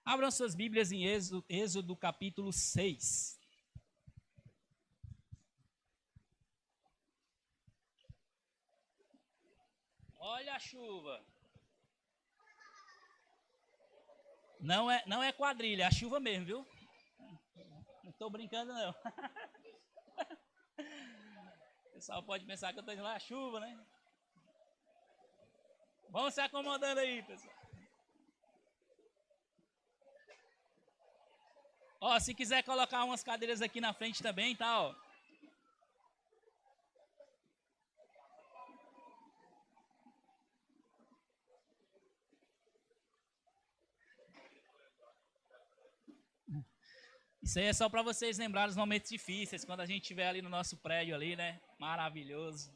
Abram suas Bíblias em Êxodo capítulo 6. Olha a chuva. Não é quadrilha, é a chuva mesmo, viu? Não estou brincando, não. O pessoal pode pensar que eu estou indo lá, a chuva, né? Vamos se acomodando aí, pessoal. Ó, se quiser colocar umas cadeiras aqui na frente também, tá, ó. Isso aí é só para vocês lembrarem os momentos difíceis, quando a gente estiver ali no nosso prédio ali, né? Maravilhoso.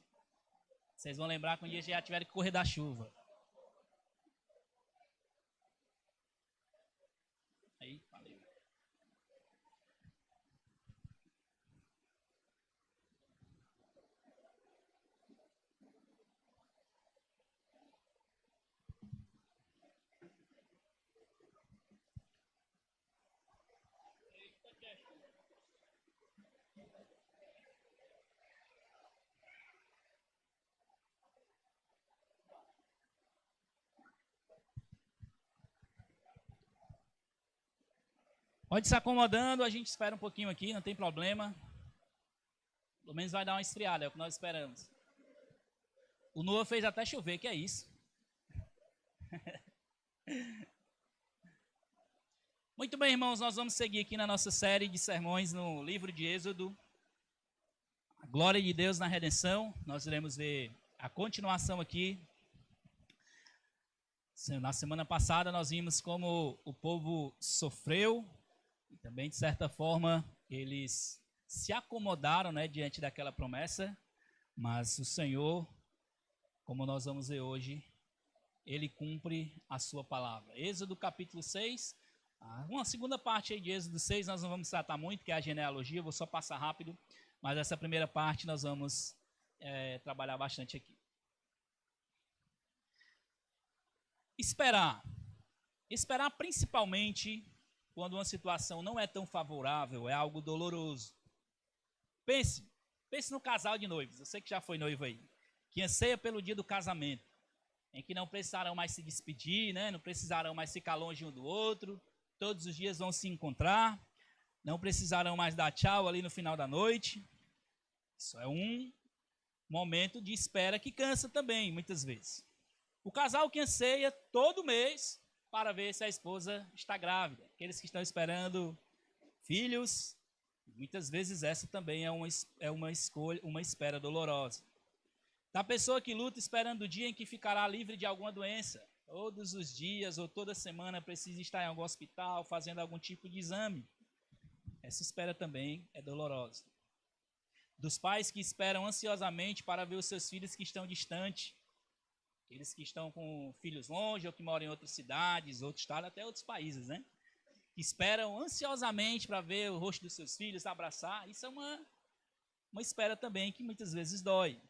Vocês vão lembrar quando um dia já tiveram que correr da chuva. Aí, valeu. Pode se acomodando, a gente espera um pouquinho aqui, não tem problema. Pelo menos vai dar uma esfriada, é o que nós esperamos. O Noah fez até chover, que é isso. Muito bem, irmãos, nós vamos seguir aqui na nossa série de sermões no livro de Êxodo. A glória de Deus na redenção. Nós iremos ver a continuação aqui. Na semana passada nós vimos como o povo sofreu e também, de certa forma, eles se acomodaram, né, diante daquela promessa, mas o Senhor, como nós vamos ver hoje, ele cumpre a sua palavra. Êxodo capítulo 6, uma segunda parte aí de Êxodo 6 nós não vamos tratar muito, que é a genealogia, vou só passar rápido, mas essa primeira parte nós vamos trabalhar bastante aqui. Esperar principalmente quando uma situação não é tão favorável, é algo doloroso. Pense no casal de noivos, eu sei que já foi noivo aí, que anseia pelo dia do casamento, em que não precisarão mais se despedir, né? Não precisarão mais ficar longe um do outro, todos os dias vão se encontrar, não precisarão mais dar tchau ali no final da noite. Isso é um momento de espera que cansa também, muitas vezes. O casal que anseia todo mês para ver se a esposa está grávida, aqueles que estão esperando filhos, muitas vezes essa também é uma escolha, uma espera dolorosa. Da pessoa que luta esperando o dia em que ficará livre de alguma doença. Todos os dias ou toda semana precisa estar em algum hospital fazendo algum tipo de exame. Essa espera também é dolorosa. Dos pais que esperam ansiosamente para ver os seus filhos que estão distantes. Aqueles que estão com filhos longe ou que moram em outras cidades, outros estados, até outros países, né? Que esperam ansiosamente para ver o rosto dos seus filhos, abraçar. Isso é uma espera também que muitas vezes dói.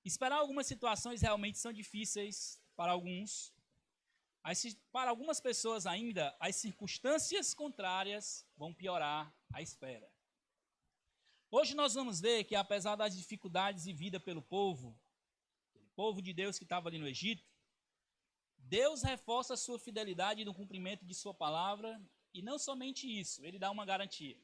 Esperar algumas situações realmente são difíceis para alguns. Para algumas pessoas ainda, as circunstâncias contrárias vão piorar a espera. Hoje nós vamos ver que apesar das dificuldades vividas pelo povo de Deus que estava ali no Egito, Deus reforça a sua fidelidade no cumprimento de sua palavra, e não somente isso, ele dá uma garantia.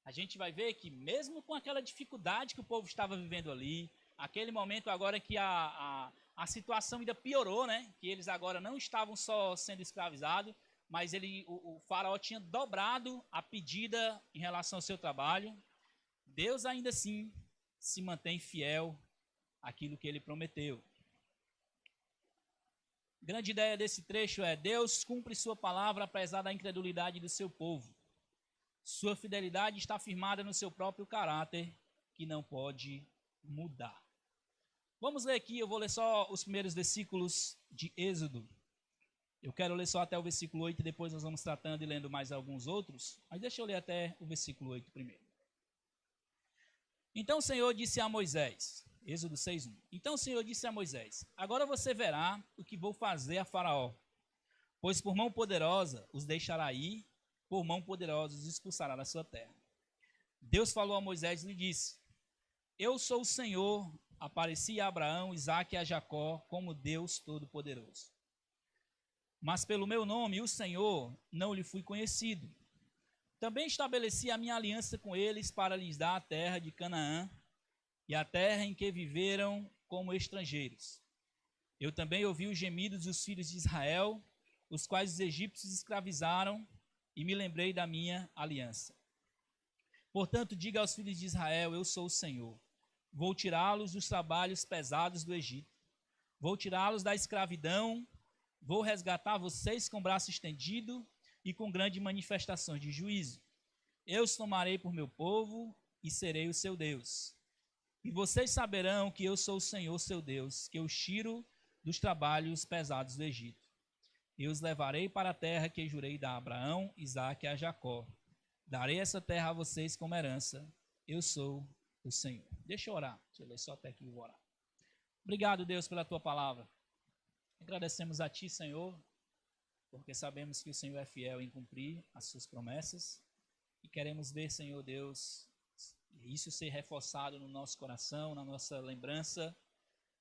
A gente vai ver que mesmo com aquela dificuldade que o povo estava vivendo ali, aquele momento agora que a situação ainda piorou, né? Que eles agora não estavam só sendo escravizados, mas o faraó tinha dobrado a pedida em relação ao seu trabalho. Deus ainda assim se mantém fiel àquilo que ele prometeu. A grande ideia desse trecho é: Deus cumpre sua palavra apesar da incredulidade do seu povo. Sua fidelidade está firmada no seu próprio caráter, que não pode mudar. Vamos ler aqui, eu vou ler só os primeiros versículos de Êxodo. Eu quero ler só até o versículo 8, depois nós vamos tratando e lendo mais alguns outros, mas deixa eu ler até o versículo 8 primeiro. Então o Senhor disse a Moisés, Êxodo 6:1. Então o Senhor disse a Moisés: agora você verá o que vou fazer a Faraó, Pois por mão poderosa os deixará ir, por mão poderosa os expulsará da sua terra. Deus falou a Moisés e lhe disse: Eu sou o Senhor, apareci a Abraão, Isaque e a Jacó como Deus Todo-Poderoso. Mas pelo meu nome, o Senhor, não lhe fui conhecido. Também estabeleci a minha aliança com eles para lhes dar a terra de Canaã e a terra em que viveram como estrangeiros. Eu também ouvi os gemidos dos filhos de Israel, os quais os egípcios escravizaram, e me lembrei da minha aliança. Portanto, diga aos filhos de Israel: Eu sou o Senhor. Vou tirá-los dos trabalhos pesados do Egito. Vou tirá-los da escravidão. Vou resgatar vocês com o braço estendido e com grandes manifestações de juízo. Eu os tomarei por meu povo e serei o seu Deus. E vocês saberão que eu sou o Senhor, seu Deus, que os tiro dos trabalhos pesados do Egito. Eu os levarei para a terra que jurei dar a Abraão, Isaque e a Jacó. Darei essa terra a vocês como herança. Eu sou o Senhor. Deixa eu orar. Deixa eu ler só até aqui e vou orar. Obrigado, Deus, pela tua palavra. Agradecemos a ti, Senhor, porque sabemos que o Senhor é fiel em cumprir as suas promessas. E queremos ver, Senhor Deus, isso ser reforçado no nosso coração, na nossa lembrança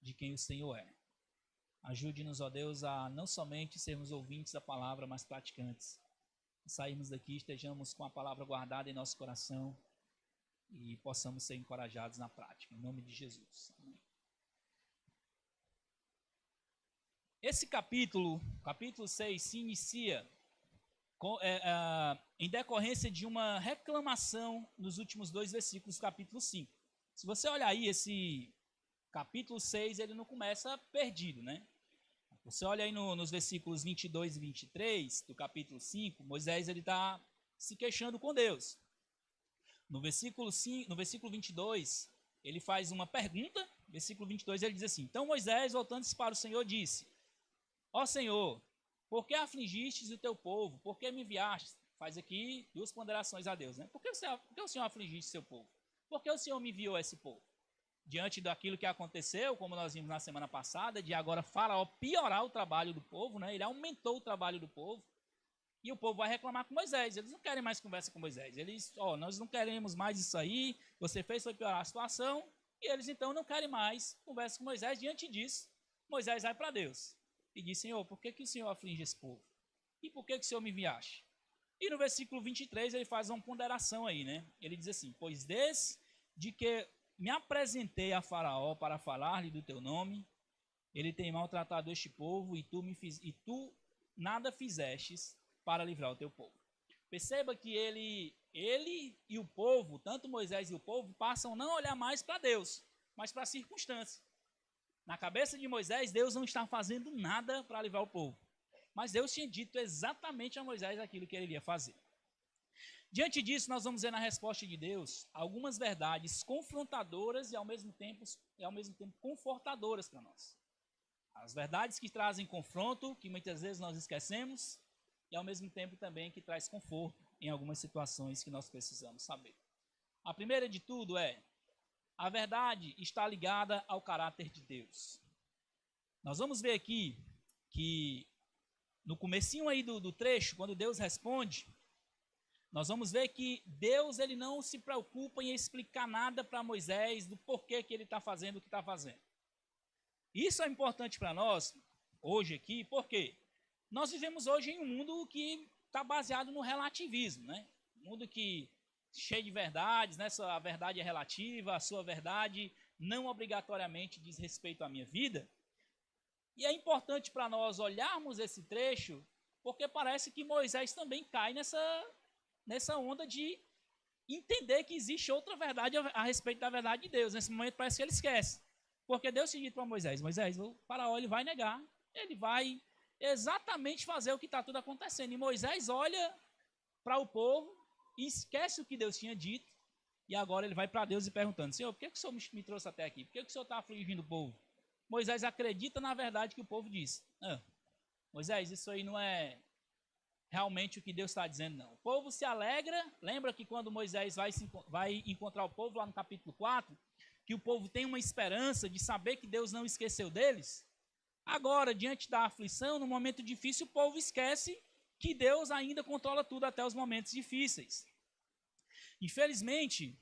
de quem o Senhor é. Ajude-nos, ó Deus, a não somente sermos ouvintes da palavra, mas praticantes. Sairmos daqui, estejamos com a palavra guardada em nosso coração e possamos ser encorajados na prática. Em nome de Jesus. Amém. Esse capítulo 6, se inicia em decorrência de uma reclamação nos últimos 2 versículos do capítulo 5. Se você olhar aí, esse capítulo 6, ele não começa perdido, né? Você olha aí nos versículos 22 e 23 do capítulo 5, Moisés está se queixando com Deus. No versículo 22, ele faz uma pergunta. Versículo 22, ele diz assim: Então Moisés, voltando-se para o Senhor, disse: Ó Senhor, por que afligistes o teu povo? Por que me enviastes? Faz aqui 2 ponderações a Deus, né? Por que o Senhor afligiste seu povo? Por que o Senhor me enviou a esse povo? Diante daquilo que aconteceu, como nós vimos na semana passada, de agora Faraó piorar o trabalho do povo, né? Ele aumentou o trabalho do povo, e o povo vai reclamar com Moisés. Eles não querem mais conversa com Moisés. Eles, nós não queremos mais isso aí, você fez foi piorar a situação, e eles então não querem mais conversa com Moisés. Diante disso, Moisés vai para Deus e diz: Senhor, por que o Senhor aflige esse povo? E por que o Senhor me enviaste? E no versículo 23 ele faz uma ponderação aí, né? Ele diz assim: Pois desde que me apresentei a Faraó para falar-lhe do teu nome, ele tem maltratado este povo, e tu nada fizestes para livrar o teu povo. Perceba que ele e o povo, tanto Moisés e o povo, passam a não olhar mais para Deus, mas para a circunstância. Na cabeça de Moisés, Deus não está fazendo nada para livrar o povo. Mas Deus tinha dito exatamente a Moisés aquilo que ele iria fazer. Diante disso, nós vamos ver na resposta de Deus algumas verdades confrontadoras e ao mesmo tempo confortadoras para nós. As verdades que trazem confronto, que muitas vezes nós esquecemos, e ao mesmo tempo também que traz conforto em algumas situações que nós precisamos saber. A primeira de tudo é: a verdade está ligada ao caráter de Deus. Nós vamos ver aqui que no comecinho aí do trecho, quando Deus responde, nós vamos ver que Deus ele não se preocupa em explicar nada para Moisés do porquê que ele está fazendo o que está fazendo. Isso é importante para nós hoje aqui, porque nós vivemos hoje em um mundo que está baseado no relativismo, né? Um mundo que cheio de verdades, né? A verdade é relativa, a sua verdade não obrigatoriamente diz respeito à minha vida. E é importante para nós olharmos esse trecho, porque parece que Moisés também cai nessa onda de entender que existe outra verdade a respeito da verdade de Deus. Nesse momento parece que ele esquece. Porque Deus tinha dito para Moisés: Moisés, o faraó ele vai negar, ele vai exatamente fazer o que está tudo acontecendo. E Moisés olha para o povo e esquece o que Deus tinha dito, e agora ele vai para Deus e perguntando: Senhor, por que o Senhor me trouxe até aqui? Por que o Senhor está afligindo o povo? Moisés acredita na verdade que o povo diz. Moisés, isso aí não é realmente o que Deus está dizendo, não. O povo se alegra. Lembra que quando Moisés vai encontrar o povo lá no capítulo 4, que o povo tem uma esperança de saber que Deus não esqueceu deles? Agora, diante da aflição, no momento difícil, o povo esquece que Deus ainda controla tudo até os momentos difíceis. Infelizmente,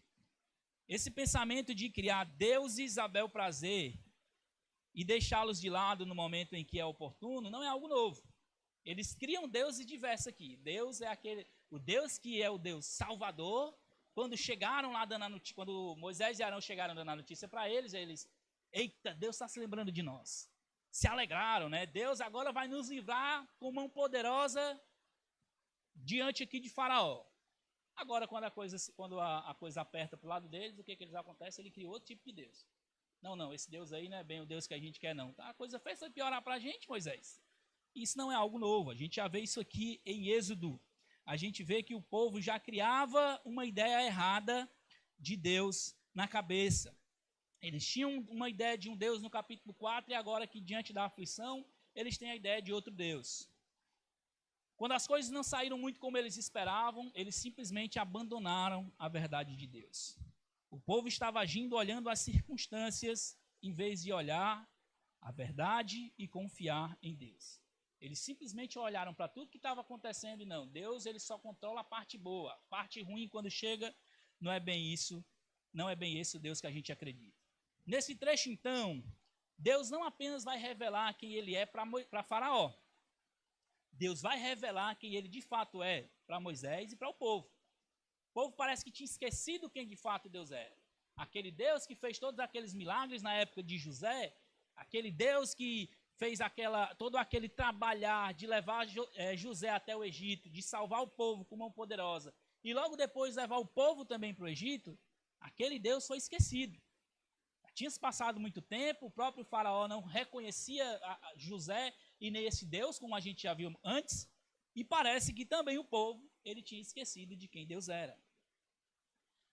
esse pensamento de criar deuses a bel prazer e deixá-los de lado no momento em que é oportuno não é algo novo. Eles criam deuses diversos aqui. Deus é o Deus que é o Deus Salvador. Quando chegaram lá dando a notícia, quando Moisés e Arão chegaram dando a notícia para eles, eita, Deus está se lembrando de nós. Se alegraram, né? Deus agora vai nos livrar com mão poderosa diante aqui de Faraó. Agora, quando a coisa aperta para o lado deles, o que eles acontece? Ele criou outro tipo de Deus. Não, esse Deus aí não é bem o Deus que a gente quer, não. Tá? A coisa fez piorar para a gente, Moisés. Isso não é algo novo. A gente já vê isso aqui em Êxodo. A gente vê que o povo já criava uma ideia errada de Deus na cabeça. Eles tinham uma ideia de um Deus no capítulo 4 e agora que diante da aflição, eles têm a ideia de outro Deus. Quando as coisas não saíram muito como eles esperavam, eles simplesmente abandonaram a verdade de Deus. O povo estava agindo olhando as circunstâncias em vez de olhar a verdade e confiar em Deus. Eles simplesmente olharam para tudo que estava acontecendo e não, Deus ele só controla a parte boa. A parte ruim quando chega não é bem isso, não é bem esse o Deus que a gente acredita. Nesse trecho então, Deus não apenas vai revelar quem ele é para Faraó. Deus vai revelar quem ele de fato é para Moisés e para o povo. O povo parece que tinha esquecido quem de fato Deus era. Aquele Deus que fez todos aqueles milagres na época de José, aquele Deus que fez todo aquele trabalhar de levar José até o Egito, de salvar o povo com mão poderosa, e logo depois levar o povo também para o Egito, aquele Deus foi esquecido. Tinha se passado muito tempo, o próprio faraó não reconhecia José e nem esse Deus, como a gente já viu antes, e parece que também o povo ele tinha esquecido de quem Deus era.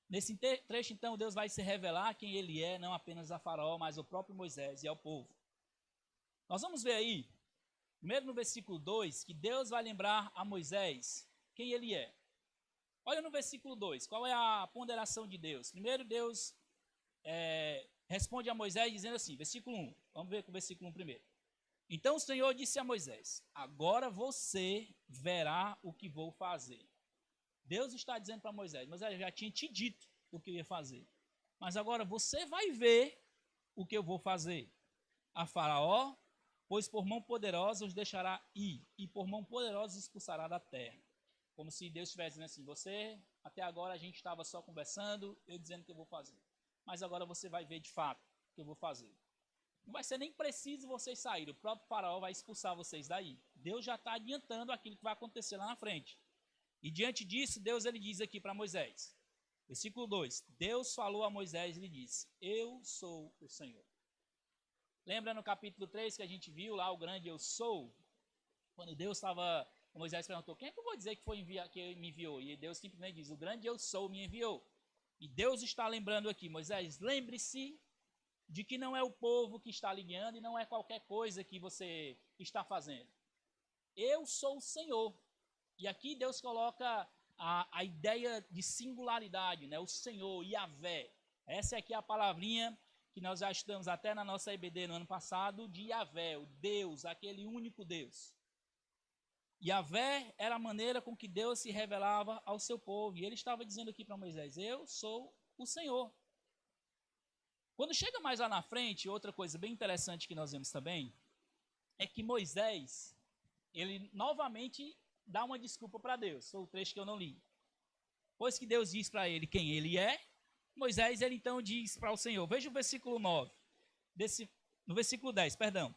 Nesse trecho, então, Deus vai se revelar quem ele é, não apenas a faraó, mas ao próprio Moisés e ao povo. Nós vamos ver aí, primeiro no versículo 2, que Deus vai lembrar a Moisés quem ele é. Olha no versículo 2, qual é a ponderação de Deus? Primeiro, Deus responde a Moisés dizendo assim, versículo 1, vamos ver com o versículo 1 primeiro. Então o Senhor disse a Moisés, agora você verá o que vou fazer. Deus está dizendo para Moisés, Moisés, eu já tinha te dito o que eu ia fazer, mas agora você vai ver o que eu vou fazer. A Faraó, pois por mão poderosa os deixará ir, e por mão poderosa os expulsará da terra. Como se Deus estivesse dizendo assim, você, até agora a gente estava só conversando, eu dizendo o que eu vou fazer. Mas agora você vai ver de fato o que eu vou fazer. Não vai ser nem preciso vocês saírem, o próprio faraó vai expulsar vocês daí. Deus já está adiantando aquilo que vai acontecer lá na frente. E diante disso, Deus ele diz aqui para Moisés, versículo 2, Deus falou a Moisés e lhe disse, eu sou o Senhor. Lembra no capítulo 3 que a gente viu lá o grande eu sou? Quando Deus estava, Moisés perguntou, quem é que eu vou dizer que me enviou? E Deus simplesmente diz, o grande eu sou me enviou. E Deus está lembrando aqui, Moisés, lembre-se de que não é o povo que está lhe guiando e não é qualquer coisa que você está fazendo. Eu sou o Senhor. E aqui Deus coloca a ideia de singularidade, né? O Senhor, Yahvé. Essa aqui é a palavrinha que nós já estudamos até na nossa EBD no ano passado, de Yahvé, o Deus, aquele único Deus. Yahvé era a maneira com que Deus se revelava ao seu povo. E ele estava dizendo aqui para Moisés, eu sou o Senhor. Quando chega mais lá na frente, outra coisa bem interessante que nós vemos também, é que Moisés, ele novamente dá uma desculpa para Deus. Foi o trecho que eu não li. Pois que Deus diz para ele quem ele é, Moisés ele então diz para o Senhor, veja o versículo 9, no versículo 10, perdão.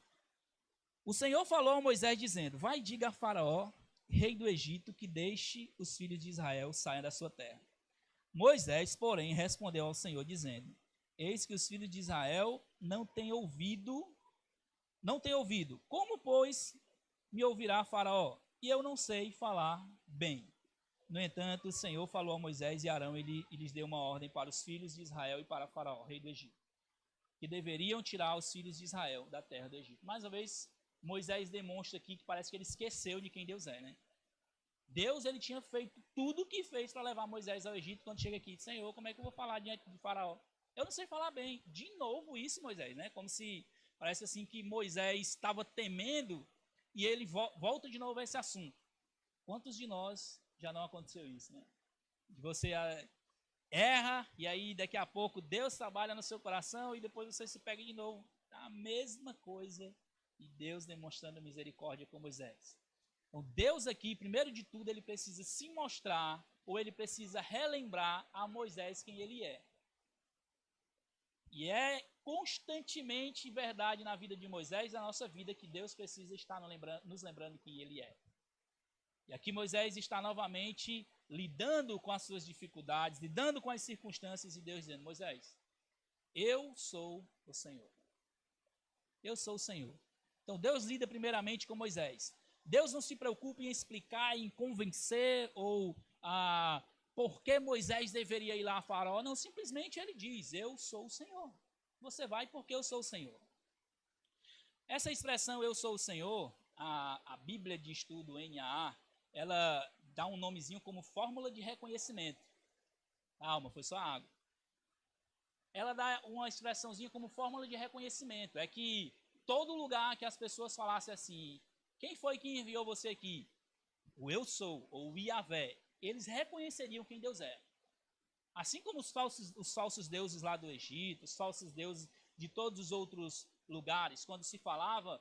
O Senhor falou a Moisés dizendo, vai e diga a Faraó, rei do Egito, que deixe os filhos de Israel saiam da sua terra. Moisés, porém, respondeu ao Senhor dizendo, eis que os filhos de Israel não têm ouvido, como, pois, me ouvirá Faraó? E eu não sei falar bem. No entanto, o Senhor falou a Moisés e Arão e lhes deu uma ordem para os filhos de Israel e para Faraó, rei do Egito, que deveriam tirar os filhos de Israel da terra do Egito. Mais uma vez, Moisés demonstra aqui que parece que ele esqueceu de quem Deus é, né? Deus ele tinha feito tudo o que fez para levar Moisés ao Egito. Quando chega aqui, Senhor, como é que eu vou falar diante de Faraó? Eu não sei falar bem. De novo isso, Moisés, né? Como se Parece assim que Moisés estava temendo e ele volta de novo a esse assunto. Quantos de nós já não aconteceu isso, né? Você erra e aí daqui a pouco Deus trabalha no seu coração e depois você se pega de novo. A mesma coisa e Deus demonstrando misericórdia com Moisés. Então Deus aqui, primeiro de tudo, ele precisa se mostrar ou ele precisa relembrar a Moisés quem ele é. E é constantemente verdade na vida de Moisés e na nossa vida que Deus precisa estar nos lembrando quem ele é. E aqui Moisés está novamente lidando com as suas dificuldades, lidando com as circunstâncias e Deus dizendo, Moisés, eu sou o Senhor. Eu sou o Senhor. Então Deus lida primeiramente com Moisés. Deus não se preocupa em explicar, em convencer ou por que Moisés deveria ir lá a Faraó. Não, simplesmente ele diz, eu sou o Senhor. Você vai porque eu sou o Senhor. Essa expressão, eu sou o Senhor, a Bíblia de Estudo NAA, ela dá um nomezinho como fórmula de reconhecimento. Calma, foi só água. Ela dá uma expressãozinha como fórmula de reconhecimento. É que todo lugar que as pessoas falassem assim, quem foi que enviou você aqui? O eu sou, ou o Yahvé. Eles reconheceriam quem Deus é. Assim como os falsos deuses lá do Egito, os falsos deuses de todos os outros lugares, quando se falava,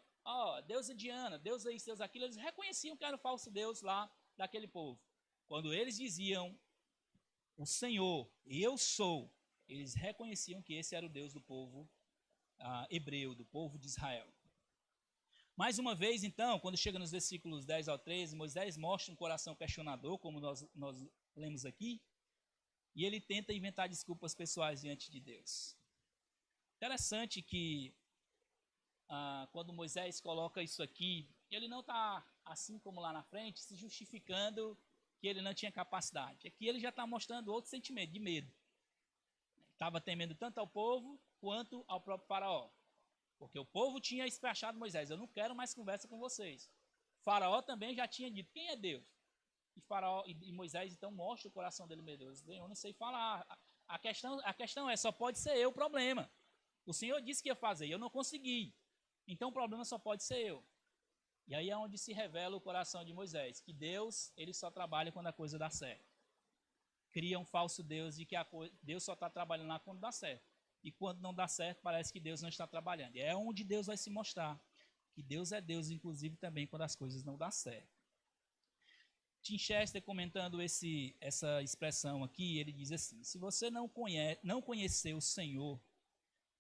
deusa Diana, Deus é isso, Deus aquilo, eles reconheciam que era o falso Deus lá daquele povo. Quando eles diziam, o Senhor, eu sou, eles reconheciam que esse era o Deus do povo hebreu, do povo de Israel. Mais uma vez, então, quando chega nos versículos 10 ao 13, Moisés mostra um coração questionador, como nós lemos aqui, e ele tenta inventar desculpas pessoais diante de Deus. Interessante que quando Moisés coloca isso aqui, ele não está, assim como lá na frente, se justificando que ele não tinha capacidade. Aqui ele já está mostrando outro sentimento, de medo. Estava temendo tanto ao povo quanto ao próprio faraó. Porque o povo tinha escrachado Moisés, eu não quero mais conversa com vocês. Faraó também já tinha dito, quem é Deus? E Moisés então mostra o coração dele, meu Deus, eu não sei falar. A questão é, só pode ser eu o problema. O Senhor disse que ia fazer, eu não consegui. Então o problema só pode ser eu. E aí é onde se revela o coração de Moisés, que Deus, ele só trabalha quando a coisa dá certo. Cria um falso Deus e que Deus só está trabalhando lá quando dá certo. E quando não dá certo, parece que Deus não está trabalhando. E é onde Deus vai se mostrar, que Deus é Deus, inclusive também quando as coisas não dão certo. Tim Chester, comentando essa expressão aqui, ele diz assim, se você não conhecer o Senhor,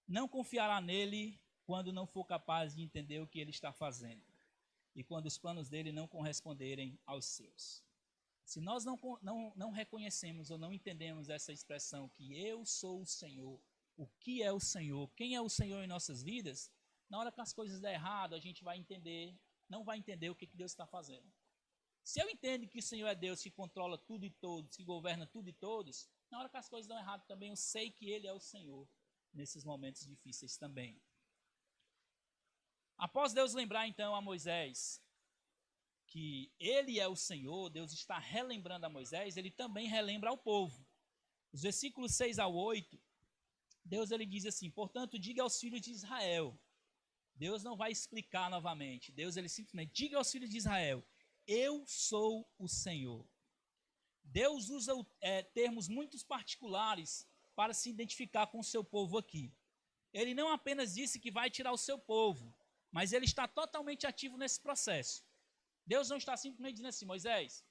não confiará nele quando não for capaz de entender o que ele está fazendo e quando os planos dele não corresponderem aos seus. Se nós não reconhecemos ou não entendemos essa expressão que eu sou o Senhor, o que é o Senhor, quem é o Senhor em nossas vidas, na hora que as coisas der errado, a gente não vai entender o que Deus está fazendo. Se eu entendo que o Senhor é Deus que controla tudo e todos, que governa tudo e todos, na hora que as coisas dão errado também, eu sei que Ele é o Senhor nesses momentos difíceis também. Após Deus lembrar então a Moisés que Ele é o Senhor, Deus está relembrando a Moisés, Ele também relembra ao povo. Os versículos 6 ao 8, Deus ele diz assim, portanto, diga aos filhos de Israel. Deus não vai explicar novamente. Deus ele simplesmente diga aos filhos de Israel, eu sou o Senhor. Deus usa termos muito particulares para se identificar com o seu povo aqui. Ele não apenas disse que vai tirar o seu povo, mas ele está totalmente ativo nesse processo. Deus não está simplesmente dizendo assim, Moisés,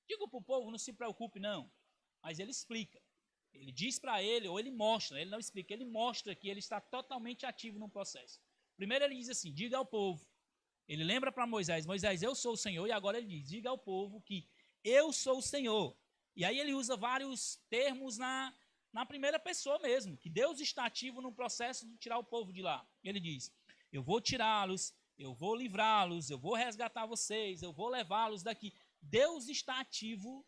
diga para o povo, não se preocupe não. Mas ele explica. Ele diz para ele, ou ele mostra, ele não explica, ele mostra que ele está totalmente ativo no processo. Primeiro ele diz assim, diga ao povo. Ele lembra para Moisés, Moisés, eu sou o Senhor, e agora ele diz, diga ao povo que eu sou o Senhor. E aí ele usa vários termos na primeira pessoa mesmo, que Deus está ativo no processo de tirar o povo de lá. Ele diz, eu vou tirá-los, eu vou livrá-los, eu vou resgatar vocês, eu vou levá-los daqui. Deus está ativo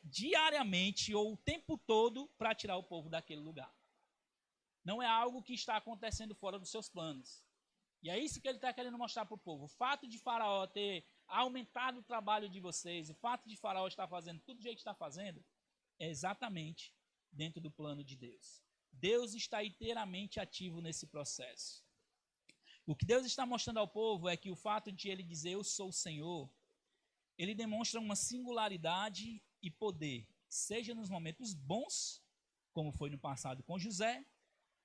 diariamente ou o tempo todo para tirar o povo daquele lugar. Não é algo que está acontecendo fora dos seus planos. E é isso que ele está querendo mostrar para o povo. O fato de Faraó ter aumentado o trabalho de vocês, o fato de Faraó estar fazendo tudo do jeito que está fazendo, é exatamente dentro do plano de Deus. Deus está inteiramente ativo nesse processo. O que Deus está mostrando ao povo é que o fato de ele dizer eu sou o Senhor, ele demonstra uma singularidade e poder, seja nos momentos bons, como foi no passado com José,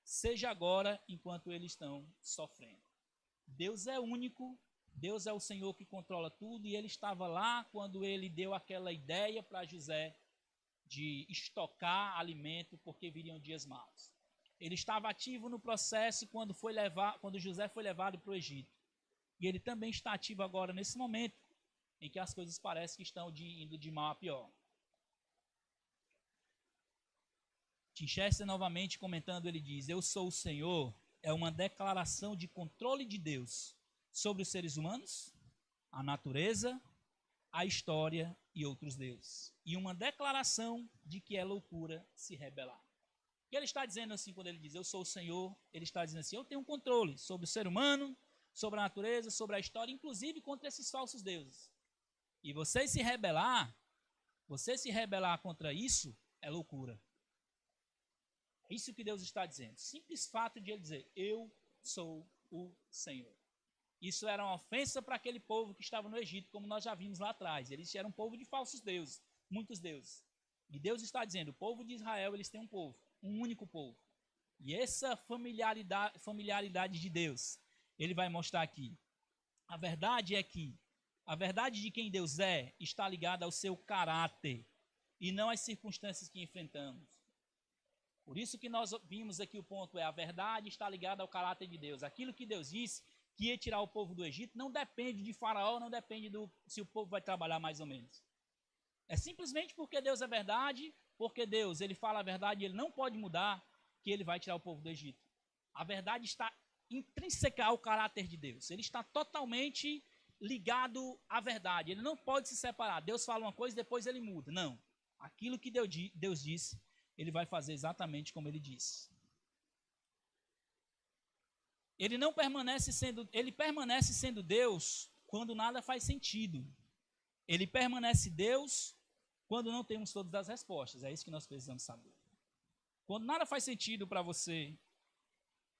seja agora enquanto eles estão sofrendo. Deus é único, Deus é o Senhor que controla tudo, e ele estava lá quando ele deu aquela ideia para José de estocar alimento porque viriam dias maus. Ele estava ativo no processo quando José foi levado para o Egito. E ele também está ativo agora nesse momento em que as coisas parecem que estão indo de mal a pior. Tim Chester novamente comentando, ele diz: eu sou o Senhor, é uma declaração de controle de Deus sobre os seres humanos, a natureza, a história e outros deuses. E uma declaração de que é loucura se rebelar. O que ele está dizendo assim quando ele diz eu sou o Senhor? Ele está dizendo assim, eu tenho um controle sobre o ser humano, sobre a natureza, sobre a história, inclusive contra esses falsos deuses. E você se rebelar contra isso é loucura. É isso que Deus está dizendo. Simples fato de ele dizer, eu sou o Senhor. Isso era uma ofensa para aquele povo que estava no Egito, como nós já vimos lá atrás. Eles eram um povo de falsos deuses, muitos deuses. E Deus está dizendo, o povo de Israel, eles têm um povo, um único povo. E essa familiaridade de Deus, ele vai mostrar aqui. A verdade de quem Deus é está ligada ao seu caráter e não às circunstâncias que enfrentamos. Por isso que nós vimos aqui o ponto a verdade está ligada ao caráter de Deus. Aquilo que Deus disse que ia tirar o povo do Egito não depende de Faraó, não depende se o povo vai trabalhar mais ou menos. É simplesmente porque Deus é verdade, porque Deus, ele fala a verdade e ele não pode mudar, que ele vai tirar o povo do Egito. A verdade está intrínseca ao caráter de Deus. Ele está totalmente ligado à verdade. Ele não pode se separar. Deus fala uma coisa e depois ele muda. Não. Aquilo que Deus disse, ele vai fazer exatamente como ele disse. Ele permanece sendo Deus quando nada faz sentido. Ele permanece Deus quando não temos todas as respostas. É isso que nós precisamos saber. Quando nada faz sentido para você,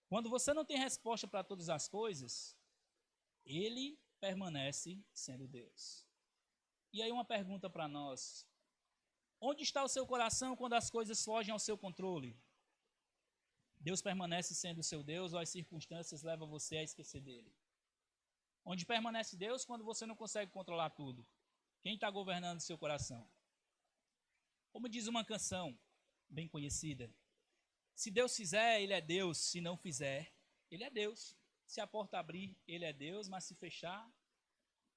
quando você não tem resposta para todas as coisas, ele permanece sendo Deus. E aí uma pergunta para nós. Onde está o seu coração quando as coisas fogem ao seu controle? Deus permanece sendo seu Deus ou as circunstâncias levam você a esquecer dele? Onde permanece Deus quando você não consegue controlar tudo? Quem está governando seu coração? Como diz uma canção bem conhecida, se Deus fizer, ele é Deus, se não fizer, ele é Deus. Se a porta abrir, ele é Deus, mas se fechar,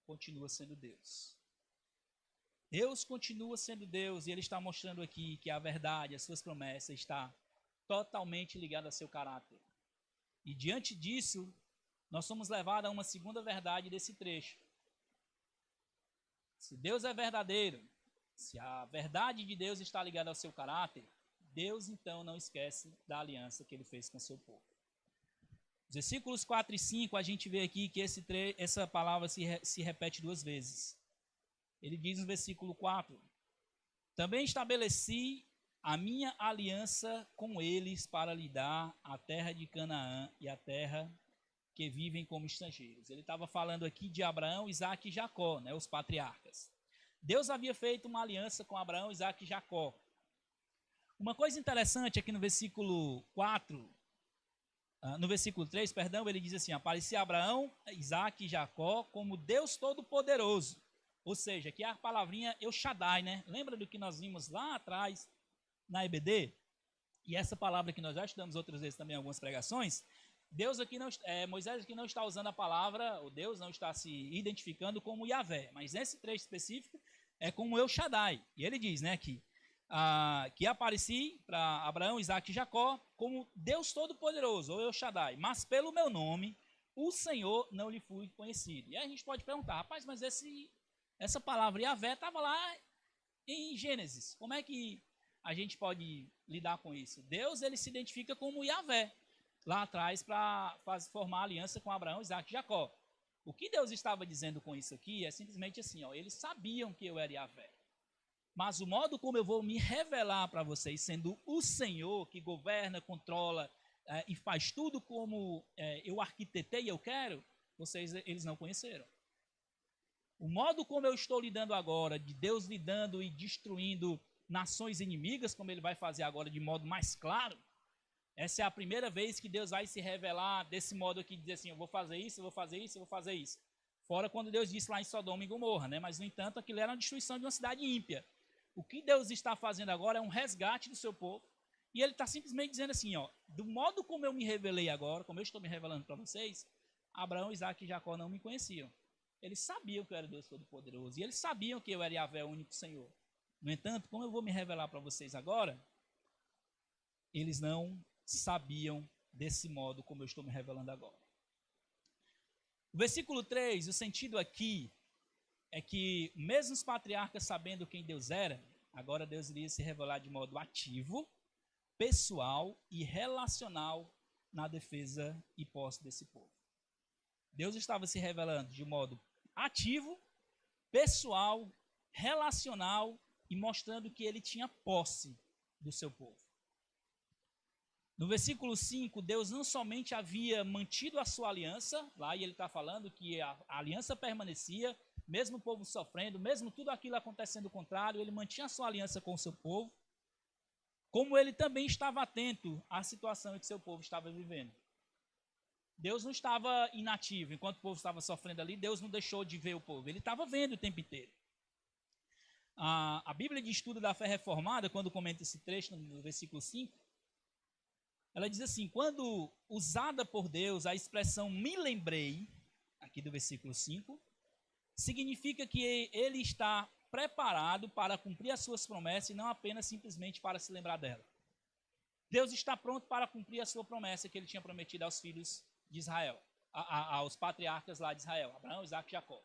continua sendo Deus. Deus continua sendo Deus e ele está mostrando aqui que a verdade, as suas promessas está totalmente ligada ao seu caráter. E diante disso, nós somos levados a uma segunda verdade desse trecho. Se Deus é verdadeiro, se a verdade de Deus está ligada ao seu caráter, Deus então não esquece da aliança que ele fez com o seu povo. Os versículos 4 e 5, a gente vê aqui que essa palavra se repete duas vezes. Ele diz no versículo 4, também estabeleci a minha aliança com eles para lhe dar a terra de Canaã e a terra que vivem como estrangeiros. Ele estava falando aqui de Abraão, Isaque e Jacó, né, os patriarcas. Deus havia feito uma aliança com Abraão, Isaque e Jacó. Uma coisa interessante aqui no versículo 3, ele diz assim, aparecia Abraão, Isaque e Jacó como Deus Todo-Poderoso. Ou seja, aqui é a palavrinha El Shaddai, né? Lembra do que nós vimos lá atrás na EBD? E essa palavra que nós já estudamos outras vezes também em algumas pregações, Moisés aqui não está usando a palavra, o Deus não está se identificando como Yahvé, mas nesse trecho específico é como El Shaddai. E ele diz, né, que apareci para Abraão, Isaque e Jacó como Deus Todo-Poderoso, ou El Shaddai, mas pelo meu nome, o Senhor não lhe fui conhecido. E aí a gente pode perguntar, rapaz, mas essa palavra Yahvé estava lá em Gênesis. Como é que a gente pode lidar com isso? Deus, ele se identifica como Yahvé, lá atrás para formar aliança com Abraão, Isaque e Jacó. O que Deus estava dizendo com isso aqui é simplesmente assim, eles sabiam que eu era Yahvé. Mas o modo como eu vou me revelar para vocês, sendo o Senhor que governa, controla e faz tudo como eu arquitetei e eu quero, eles não conheceram. O modo como eu estou lidando agora, de Deus lidando e destruindo nações inimigas, como ele vai fazer agora de modo mais claro, essa é a primeira vez que Deus vai se revelar desse modo aqui, dizer assim, eu vou fazer isso, eu vou fazer isso, eu vou fazer isso. Fora quando Deus disse lá em Sodoma e Gomorra, né? Mas, no entanto, aquilo era uma destruição de uma cidade ímpia. O que Deus está fazendo agora é um resgate do seu povo. E ele está simplesmente dizendo assim, ó, do modo como eu me revelei agora, como eu estou me revelando para vocês, Abraão, Isaac e Jacó não me conheciam. Eles sabiam que eu era Deus Todo-Poderoso. E eles sabiam que eu era Yahvé, o único Senhor. No entanto, como eu vou me revelar para vocês agora, eles não sabiam desse modo como eu estou me revelando agora. O versículo 3, o sentido aqui é que, mesmo os patriarcas sabendo quem Deus era, agora Deus iria se revelar de modo ativo, pessoal e relacional na defesa e posse desse povo. Deus estava se revelando de modo ativo, pessoal, relacional e mostrando que ele tinha posse do seu povo. No versículo 5, Deus não somente havia mantido a sua aliança, lá e ele está falando que a aliança permanecia, mesmo o povo sofrendo, mesmo tudo aquilo acontecendo contrário, ele mantinha a sua aliança com o seu povo, como ele também estava atento à situação em que seu povo estava vivendo. Deus não estava inativo, enquanto o povo estava sofrendo ali, Deus não deixou de ver o povo, ele estava vendo o tempo inteiro. A Bíblia de Estudo da Fé Reformada, quando comenta esse trecho no versículo 5, ela diz assim, quando usada por Deus a expressão me lembrei, aqui do versículo 5, significa que ele está preparado para cumprir as suas promessas e não apenas simplesmente para se lembrar dela. Deus está pronto para cumprir a sua promessa que ele tinha prometido aos filhos de Israel, aos patriarcas lá de Israel, Abraão, Isaac e Jacó.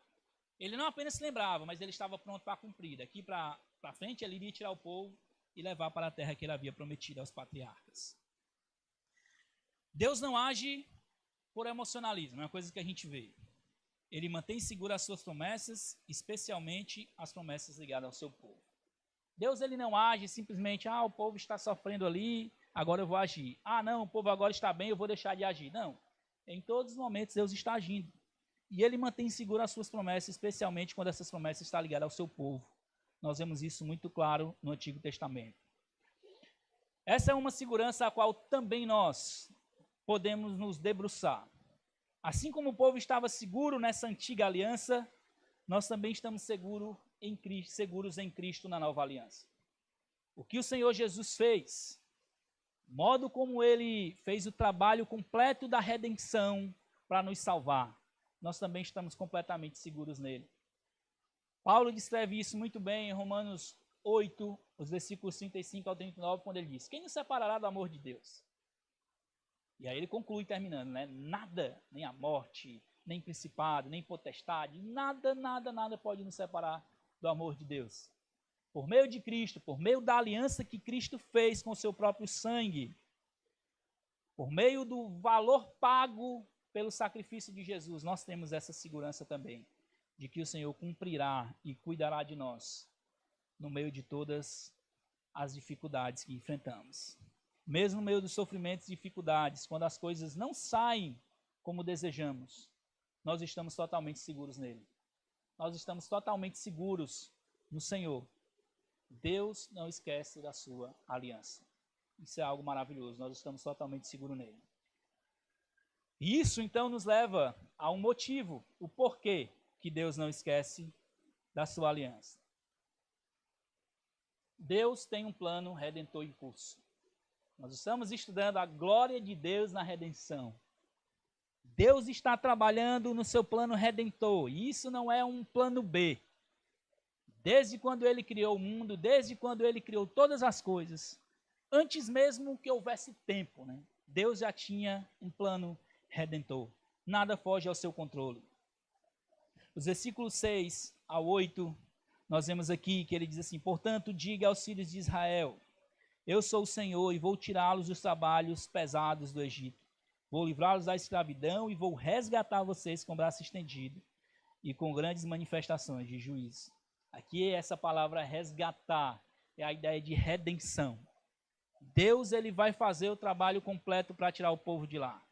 Ele não apenas se lembrava, mas ele estava pronto para cumprir. Daqui para frente, ele iria tirar o povo e levar para a terra que ele havia prometido aos patriarcas. Deus não age por emocionalismo, é uma coisa que a gente vê. Ele mantém segura as suas promessas, especialmente as promessas ligadas ao seu povo. Deus ele não age simplesmente, o povo está sofrendo ali, agora eu vou agir. Não, o povo agora está bem, eu vou deixar de agir. Não, em todos os momentos Deus está agindo. E ele mantém segura as suas promessas, especialmente quando essas promessas estão ligadas ao seu povo. Nós vemos isso muito claro no Antigo Testamento. Essa é uma segurança a qual também nós podemos nos debruçar. Assim como o povo estava seguro nessa antiga aliança, nós também estamos seguros em Cristo na nova aliança. O que o Senhor Jesus fez, o modo como ele fez o trabalho completo da redenção para nos salvar, nós também estamos completamente seguros nele. Paulo descreve isso muito bem em Romanos 8, os versículos 35 ao 39, quando ele diz, quem nos separará do amor de Deus? E aí ele conclui terminando, né? Nada, nem a morte, nem principado, nem potestade, nada pode nos separar do amor de Deus. Por meio de Cristo, por meio da aliança que Cristo fez com o seu próprio sangue, por meio do valor pago pelo sacrifício de Jesus, nós temos essa segurança também, de que o Senhor cumprirá e cuidará de nós no meio de todas as dificuldades que enfrentamos. Mesmo no meio dos sofrimentos e dificuldades, quando as coisas não saem como desejamos, nós estamos totalmente seguros nele. Nós estamos totalmente seguros no Senhor. Deus não esquece da sua aliança. Isso é algo maravilhoso, nós estamos totalmente seguros nele. E isso então nos leva a um motivo, o porquê que Deus não esquece da sua aliança. Deus tem um plano redentor em curso. Nós estamos estudando a glória de Deus na redenção. Deus está trabalhando no seu plano redentor, e isso não é um plano B. Desde quando ele criou o mundo, desde quando ele criou todas as coisas, antes mesmo que houvesse tempo, né? Deus já tinha um plano redentor. Nada foge ao seu controle. Os versículos 6 a 8, nós vemos aqui que ele diz assim, portanto, diga aos filhos de Israel, eu sou o Senhor e vou tirá-los dos trabalhos pesados do Egito. Vou livrá-los da escravidão e vou resgatar vocês com o braço estendido e com grandes manifestações de juízo. Aqui essa palavra resgatar é a ideia de redenção. Deus ele vai fazer o trabalho completo para tirar o povo de lá.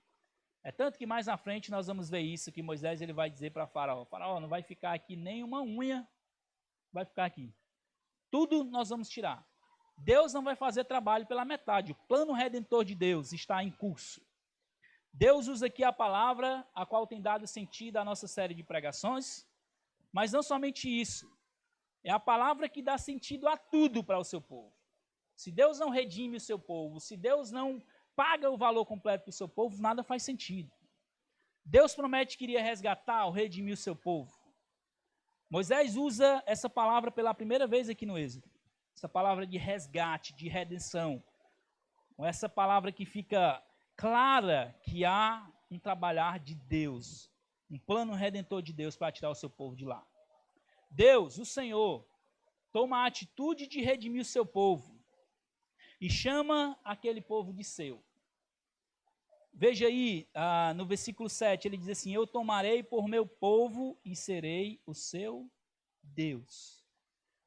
É tanto que mais na frente nós vamos ver isso, que Moisés ele vai dizer para Faraó, Faraó, não vai ficar aqui nem uma unha, vai ficar aqui. Tudo nós vamos tirar. Deus não vai fazer trabalho pela metade. O plano redentor de Deus está em curso. Deus usa aqui a palavra, a qual tem dado sentido à nossa série de pregações, mas não somente isso. É a palavra que dá sentido a tudo para o seu povo. Se Deus não redime o seu povo, se Deus não paga o valor completo para o seu povo, nada faz sentido. Deus promete que iria resgatar ou redimir o seu povo. Moisés usa essa palavra pela primeira vez aqui no Êxodo. Essa palavra de resgate, de redenção. Com essa palavra que fica clara que há um trabalhar de Deus, um plano redentor de Deus para tirar o seu povo de lá. Deus, o Senhor, toma a atitude de redimir o seu povo e chama aquele povo de seu. Veja aí, no versículo 7, ele diz assim, eu tomarei por meu povo e serei o seu Deus.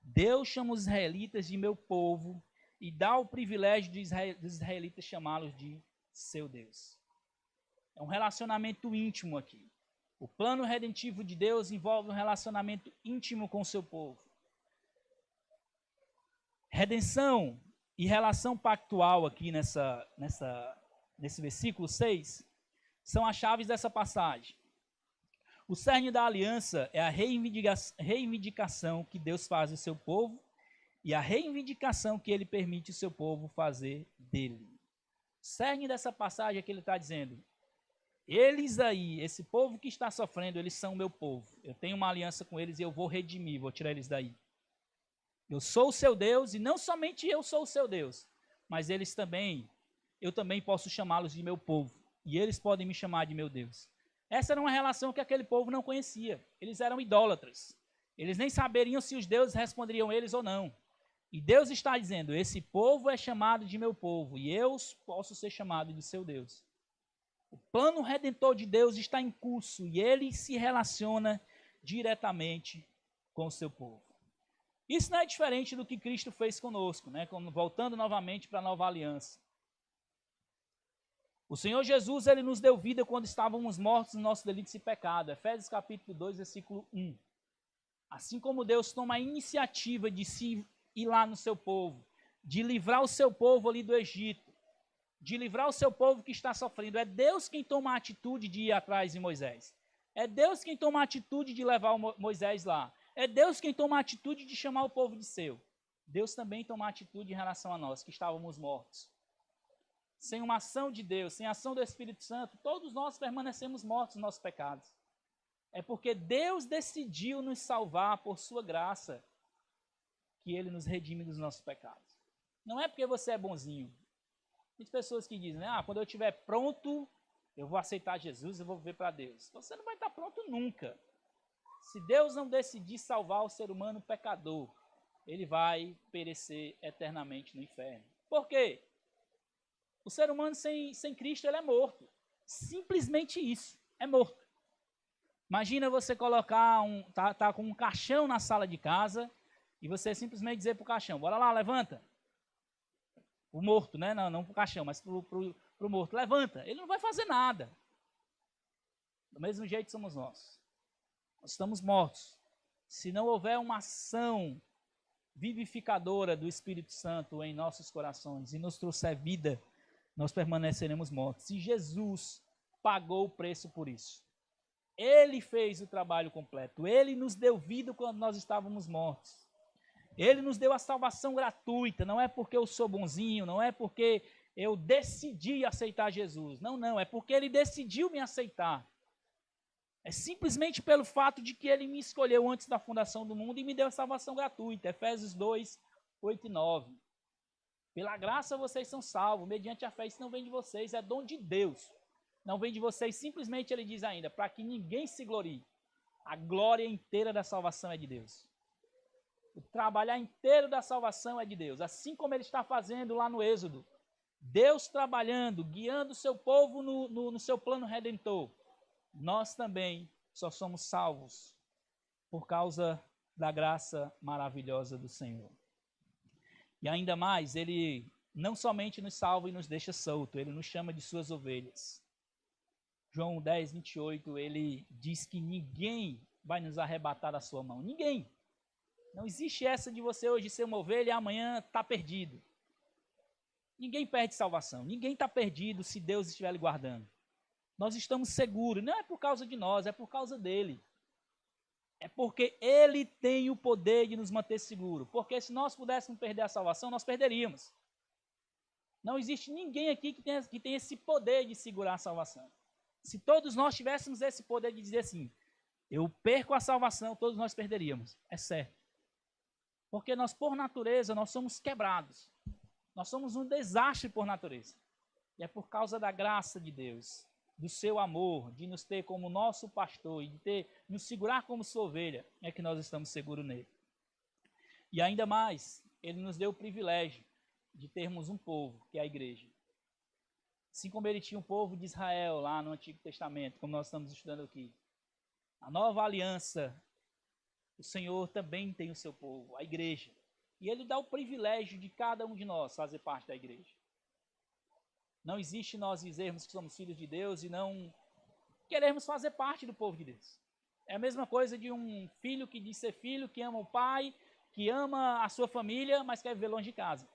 Deus chama os israelitas de meu povo e dá o privilégio dos israelitas chamá-los de seu Deus. É um relacionamento íntimo aqui. O plano redentivo de Deus envolve um relacionamento íntimo com o seu povo. Redenção e relação pactual aqui nesse versículo 6 são as chaves dessa passagem. O cerne da aliança é a reivindicação que Deus faz do seu povo e a reivindicação que ele permite o seu povo fazer dele. O cerne dessa passagem é que ele está dizendo, eles aí, esse povo que está sofrendo, eles são meu povo. Eu tenho uma aliança com eles e eu vou redimir, vou tirar eles daí. Eu sou o seu Deus e não somente eu sou o seu Deus, mas eu também posso chamá-los de meu povo e eles podem me chamar de meu Deus. Essa era uma relação que aquele povo não conhecia. Eles eram idólatras. Eles nem saberiam se os deuses responderiam eles ou não. E Deus está dizendo, esse povo é chamado de meu povo e eu posso ser chamado de seu Deus. O plano redentor de Deus está em curso e ele se relaciona diretamente com o seu povo. Isso não é diferente do que Cristo fez conosco, né? Voltando novamente para a nova aliança. O Senhor Jesus, ele nos deu vida quando estávamos mortos no nosso delito e pecado. Efésios capítulo 2, versículo 1. Assim como Deus toma a iniciativa de se ir lá no seu povo, de livrar o seu povo ali do Egito, de livrar o seu povo que está sofrendo. É Deus quem toma a atitude de ir atrás de Moisés. É Deus quem toma a atitude de levar Moisés lá. É Deus quem toma a atitude de chamar o povo de seu. Deus também toma a atitude em relação a nós, que estávamos mortos. Sem uma ação de Deus, sem a ação do Espírito Santo, todos nós permanecemos mortos nos nossos pecados. É porque Deus decidiu nos salvar por sua graça que ele nos redime dos nossos pecados. Não é porque você é bonzinho. Tem pessoas que dizem, quando eu estiver pronto, eu vou aceitar Jesus e vou viver para Deus. Você não vai estar pronto nunca. Se Deus não decidir salvar o ser humano pecador, ele vai perecer eternamente no inferno. Por quê? O ser humano sem Cristo, ele é morto. Simplesmente isso, é morto. Imagina você colocar tá com um caixão na sala de casa e você simplesmente dizer para o caixão, bora lá, levanta. O morto, né? Não para o caixão, mas para o morto. Levanta, ele não vai fazer nada. Do mesmo jeito somos nós. Nós estamos mortos. Se não houver uma ação vivificadora do Espírito Santo em nossos corações e nos trouxer vida, nós permaneceremos mortos. E Jesus pagou o preço por isso. Ele fez o trabalho completo. Ele nos deu vida quando nós estávamos mortos. Ele nos deu a salvação gratuita. Não é porque eu sou bonzinho, não é porque eu decidi aceitar Jesus. Não, é porque ele decidiu me aceitar. É simplesmente pelo fato de que ele me escolheu antes da fundação do mundo e me deu a salvação gratuita. Efésios 2, 8 e 9. Pela graça vocês são salvos, mediante a fé. Isso não vem de vocês, é dom de Deus. Não vem de vocês, simplesmente ele diz ainda, para que ninguém se glorie. A glória inteira da salvação é de Deus. O trabalhar inteiro da salvação é de Deus. Assim como ele está fazendo lá no Êxodo. Deus trabalhando, guiando o seu povo no seu plano redentor. Nós também só somos salvos por causa da graça maravilhosa do Senhor. E ainda mais, ele não somente nos salva e nos deixa solto, ele nos chama de suas ovelhas. João 10, 28, ele diz que ninguém vai nos arrebatar da sua mão. Ninguém. Não existe essa de você hoje ser uma ovelha e amanhã estar perdido. Ninguém perde salvação. Ninguém está perdido se Deus estiver lhe guardando. Nós estamos seguros. Não é por causa de nós, é por causa dele. É porque ele tem o poder de nos manter seguros. Porque se nós pudéssemos perder a salvação, nós perderíamos. Não existe ninguém aqui que tenha esse poder de segurar a salvação. Se todos nós tivéssemos esse poder de dizer assim, eu perco a salvação, todos nós perderíamos. É certo. Porque nós, por natureza, nós somos quebrados. Nós somos um desastre por natureza. E é por causa da graça de Deus, do seu amor, de nos ter como nosso pastor e de nos segurar como sua ovelha, é que nós estamos seguros nele. E ainda mais, ele nos deu o privilégio de termos um povo, que é a igreja. Assim como ele tinha um povo de Israel lá no Antigo Testamento, como nós estamos estudando aqui. A nova aliança, o Senhor também tem o seu povo, a igreja. E ele dá o privilégio de cada um de nós fazer parte da igreja. Não existe nós dizermos que somos filhos de Deus e não queremos fazer parte do povo de Deus. É a mesma coisa de um filho que diz ser filho, que ama o pai, que ama a sua família, mas quer viver longe de casa.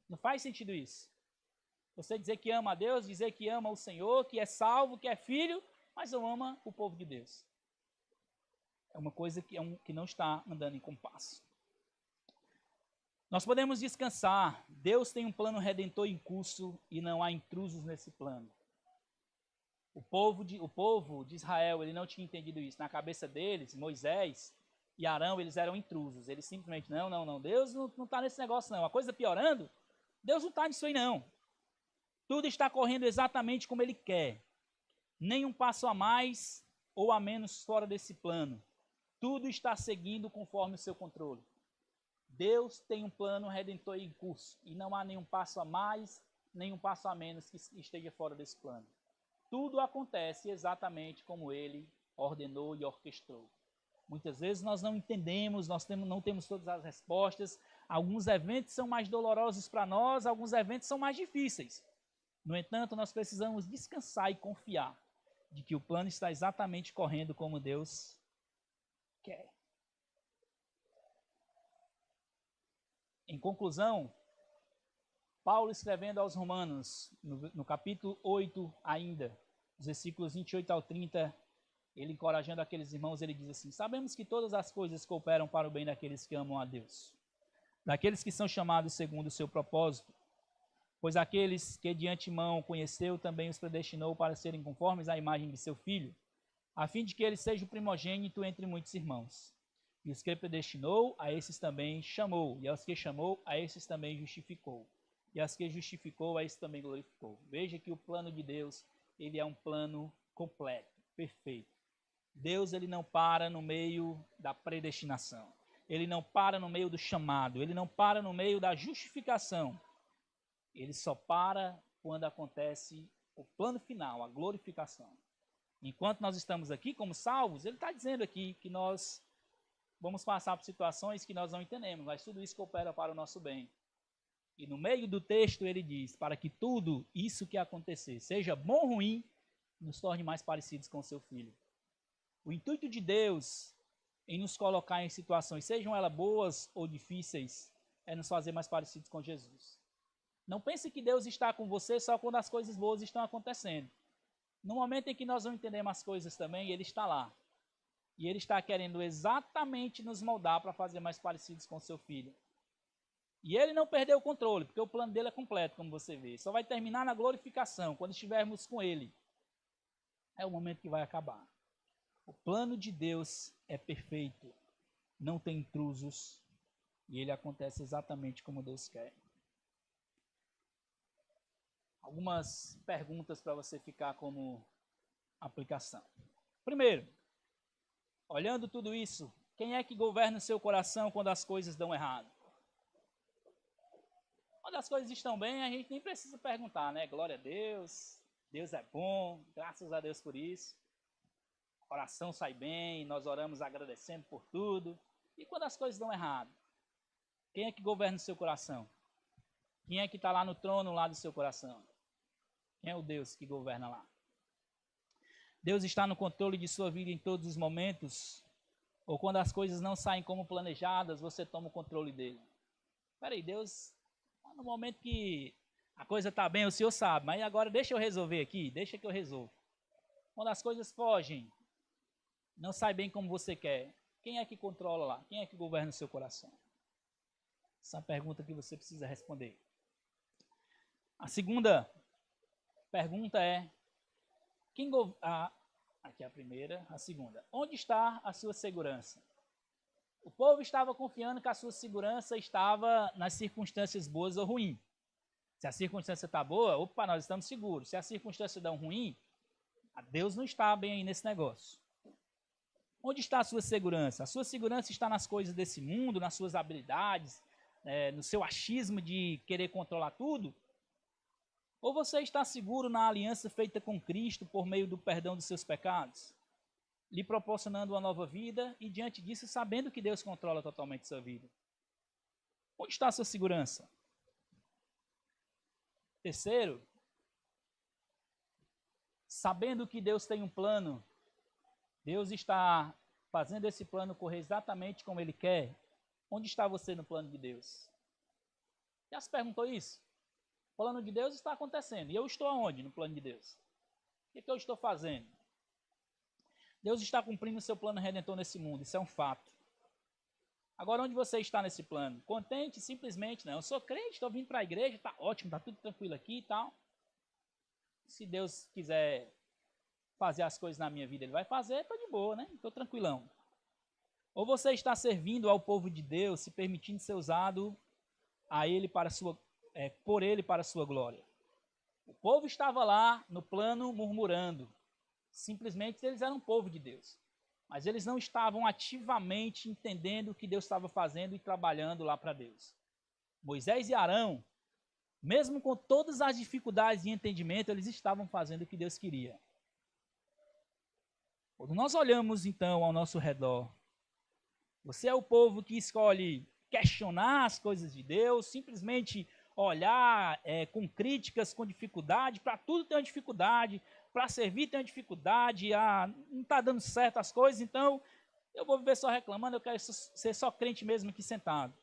Não faz sentido isso. Você dizer que ama a Deus, dizer que ama o Senhor, que é salvo, que é filho, mas não ama o povo de Deus. É uma coisa que não está andando em compasso. Nós podemos descansar. Deus tem um plano redentor em curso e não há intrusos nesse plano. O povo de Israel, ele não tinha entendido isso. Na cabeça deles, Moisés e Arão, eles eram intrusos. Eles simplesmente, não, Deus não está nesse negócio não. A coisa piorando, Deus não está nisso aí não. Tudo está correndo exatamente como ele quer. Nem um passo a mais ou a menos fora desse plano. Tudo está seguindo conforme o seu controle. Deus tem um plano redentor em curso e não há nenhum passo a mais, nenhum passo a menos que esteja fora desse plano. Tudo acontece exatamente como ele ordenou e orquestrou. Muitas vezes nós não entendemos, não temos todas as respostas. Alguns eventos são mais dolorosos para nós, alguns eventos são mais difíceis. No entanto, nós precisamos descansar e confiar de que o plano está exatamente correndo como Deus quer. Em conclusão, Paulo escrevendo aos Romanos, no capítulo 8 ainda, os versículos 28 ao 30, ele encorajando aqueles irmãos, ele diz assim, sabemos que todas as coisas cooperam para o bem daqueles que amam a Deus, daqueles que são chamados segundo o seu propósito, pois aqueles que de antemão conheceu também os predestinou para serem conformes à imagem de seu Filho, a fim de que ele seja o primogênito entre muitos irmãos. E os que predestinou, a esses também chamou, e aos que chamou, a esses também justificou. E aos que justificou, a esses também glorificou. Veja que o plano de Deus, ele é um plano completo, perfeito. Deus, ele não para no meio da predestinação. Ele não para no meio do chamado, ele não para no meio da justificação. Ele só para quando acontece o plano final, a glorificação. Enquanto nós estamos aqui como salvos, ele está dizendo aqui que nós vamos passar por situações que nós não entendemos, mas tudo isso coopera para o nosso bem. E no meio do texto ele diz, para que tudo isso que acontecer, seja bom ou ruim, nos torne mais parecidos com o seu Filho. O intuito de Deus em nos colocar em situações, sejam elas boas ou difíceis, é nos fazer mais parecidos com Jesus. Não pense que Deus está com você só quando as coisas boas estão acontecendo. No momento em que nós não entendemos as coisas também, Ele está lá. E Ele está querendo exatamente nos moldar para fazer mais parecidos com o seu Filho. E Ele não perdeu o controle, porque o plano dele é completo, como você vê. Só vai terminar na glorificação, quando estivermos com Ele. É o momento que vai acabar. O plano de Deus é perfeito, não tem intrusos, e ele acontece exatamente como Deus quer. Algumas perguntas para você ficar como aplicação. Primeiro, olhando tudo isso, quem é que governa o seu coração quando as coisas dão errado? Quando as coisas estão bem, a gente nem precisa perguntar, né? Glória a Deus, Deus é bom, graças a Deus por isso. O coração sai bem, nós oramos agradecendo por tudo. E quando as coisas dão errado, quem é que governa o seu coração? Quem é que está lá no trono, lá do seu coração? Quem é o Deus que governa lá? Deus está no controle de sua vida em todos os momentos? Ou quando as coisas não saem como planejadas, você toma o controle dele? Peraí, Deus, no momento que a coisa está bem, o Senhor sabe, mas agora deixa eu resolver aqui, deixa que eu resolvo. Quando as coisas fogem, não sai bem como você quer, quem é que controla lá? Quem é que governa o seu coração? Essa é a pergunta que você precisa responder. A segunda pergunta é, aqui é a primeira, a segunda. Onde está a sua segurança? O povo estava confiando que a sua segurança estava nas circunstâncias boas ou ruins. Se a circunstância está boa, opa, nós estamos seguros. Se a circunstância dá ruim, Deus não está bem aí nesse negócio. Onde está a sua segurança? A sua segurança está nas coisas desse mundo, nas suas habilidades, no seu achismo de querer controlar tudo? Ou você está seguro na aliança feita com Cristo por meio do perdão dos seus pecados, lhe proporcionando uma nova vida e, diante disso, sabendo que Deus controla totalmente sua vida? Onde está a sua segurança? Terceiro, sabendo que Deus tem um plano, Deus está fazendo esse plano correr exatamente como Ele quer. Onde está você no plano de Deus? Já se perguntou isso? O plano de Deus está acontecendo. E eu estou aonde no plano de Deus? O que eu estou fazendo? Deus está cumprindo o seu plano redentor nesse mundo. Isso é um fato. Agora, onde você está nesse plano? Contente simplesmente? Não, eu sou crente, estou vindo para a igreja, está ótimo, está tudo tranquilo aqui e tal. Se Deus quiser fazer as coisas na minha vida, Ele vai fazer, estou de boa, né? Estou tranquilão. Ou você está servindo ao povo de Deus, se permitindo ser usado a Ele por Ele para a sua glória? O povo estava lá no plano murmurando. Simplesmente eles eram um povo de Deus. Mas eles não estavam ativamente entendendo o que Deus estava fazendo e trabalhando lá para Deus. Moisés e Arão, mesmo com todas as dificuldades de entendimento, eles estavam fazendo o que Deus queria. Quando nós olhamos então ao nosso redor, você é o povo que escolhe questionar as coisas de Deus, simplesmente olhar com críticas, com dificuldade, para tudo tem uma dificuldade, para servir tem uma dificuldade, não está dando certo as coisas, então eu vou viver só reclamando, eu quero ser só crente mesmo aqui sentado.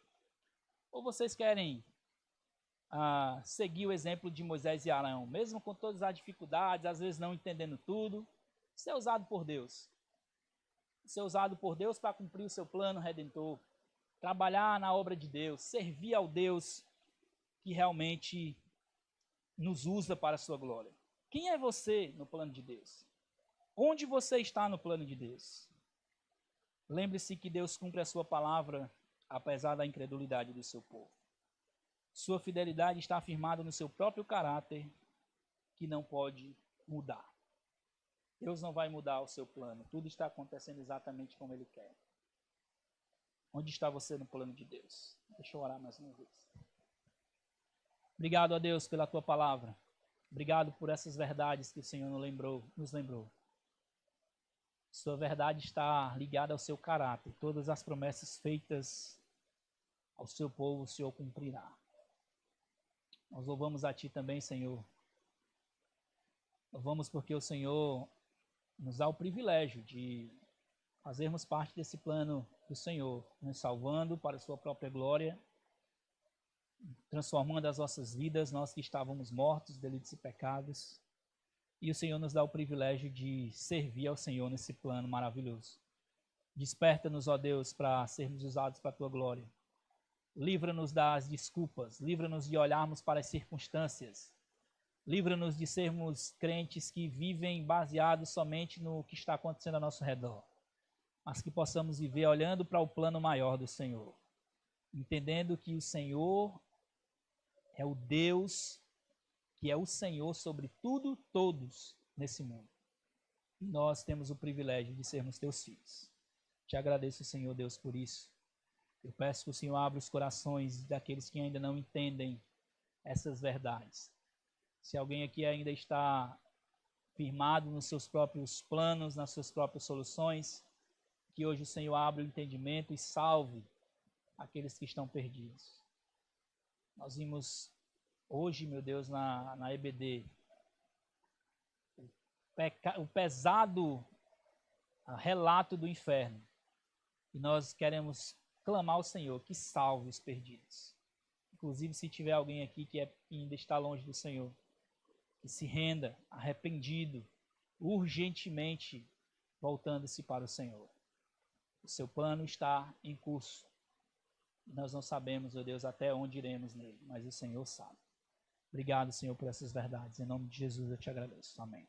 Ou vocês querem seguir o exemplo de Moisés e Arão, mesmo com todas as dificuldades, às vezes não entendendo tudo, ser usado por Deus. Ser usado por Deus para cumprir o seu plano redentor, trabalhar na obra de Deus, servir ao Deus que realmente nos usa para a sua glória. Quem é você no plano de Deus? Onde você está no plano de Deus? Lembre-se que Deus cumpre a sua palavra apesar da incredulidade do seu povo. Sua fidelidade está afirmada no seu próprio caráter, que não pode mudar. Deus não vai mudar o seu plano. Tudo está acontecendo exatamente como Ele quer. Onde está você no plano de Deus? Deixa eu orar mais uma vez. Obrigado a Deus pela Tua palavra. Obrigado por essas verdades que o Senhor nos lembrou. Sua verdade está ligada ao seu caráter. Todas as promessas feitas ao seu povo, o Senhor cumprirá. Nós louvamos a Ti também, Senhor. Louvamos porque o Senhor nos dá o privilégio de fazermos parte desse plano do Senhor, nos salvando para a sua própria glória, transformando as nossas vidas, nós que estávamos mortos, delitos e pecados. E o Senhor nos dá o privilégio de servir ao Senhor nesse plano maravilhoso. Desperta-nos, ó Deus, para sermos usados para a Tua glória. Livra-nos das desculpas, livra-nos de olharmos para as circunstâncias, livra-nos de sermos crentes que vivem baseados somente no que está acontecendo ao nosso redor, mas que possamos viver olhando para o plano maior do Senhor, entendendo que o Senhor é o Deus que é o Senhor sobre tudo, todos nesse mundo. E nós temos o privilégio de sermos Teus filhos. Te agradeço, Senhor Deus, por isso. Eu peço que o Senhor abra os corações daqueles que ainda não entendem essas verdades. Se alguém aqui ainda está firmado nos seus próprios planos, nas suas próprias soluções, que hoje o Senhor abra o entendimento e salve aqueles que estão perdidos. Nós vimos hoje, meu Deus, na EBD, o pesado relato do inferno. E nós queremos clamar ao Senhor que salve os perdidos. Inclusive, se tiver alguém aqui que ainda está longe do Senhor, que se renda, arrependido, urgentemente voltando-se para o Senhor. O seu plano está em curso. Nós não sabemos, ó Deus, até onde iremos nele, mas o Senhor sabe. Obrigado, Senhor, por essas verdades. Em nome de Jesus eu te agradeço. Amém.